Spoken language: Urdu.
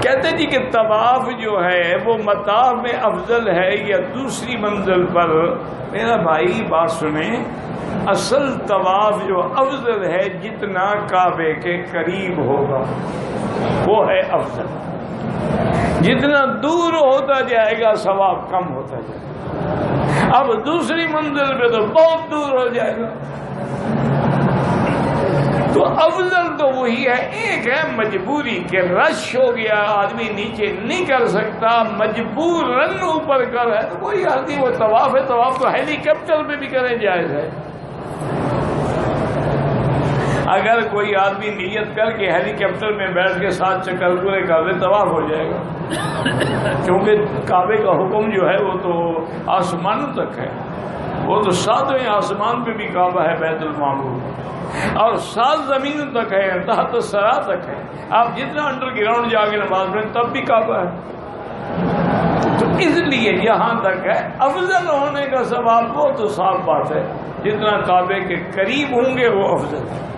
کہتے جی کہ طواف جو ہے وہ مطاف میں افضل ہے یا دوسری منزل پر؟ میرا بھائی بات سنیں، اصل طواف جو افضل ہے جتنا کعبے کے قریب ہوگا وہ ہے افضل، جتنا دور ہوتا جائے گا ثواب کم ہوتا جائے گا، اب دوسری منزل پہ تو بہت دور ہو جائے گا۔ تو افضل تو وہی ہے، ایک ہے مجبوری کہ رش ہو گیا آدمی نیچے نہیں کر سکتا، مجبوراً اوپر کر ہے تو کوئی آدمی وہ طواف ہے، طواف تو ہیلی کاپٹر میں بھی کریں جائز ہے۔ اگر کوئی آدمی نیت کر کے ہیلی کاپٹر میں بیٹھ کے 7 چکر پورے کر دے طواف ہو جائے گا، کیونکہ کعبے کا حکم جو ہے وہ تو آسمانوں تک ہے، وہ تو 7ویں آسمان پہ بھی کعبہ ہے بیت المعمور، اور 7 زمینوں تک ہے، تحت الثری تک ہے، آپ جتنا انڈر گراؤنڈ جا کے نماز پڑھیں تب بھی کعبہ ہے۔ تو اس لیے یہاں تک ہے افضل ہونے کا ثواب، وہ تو صاف بات ہے، جتنا کعبے کے قریب ہوں گے وہ افضل ہے۔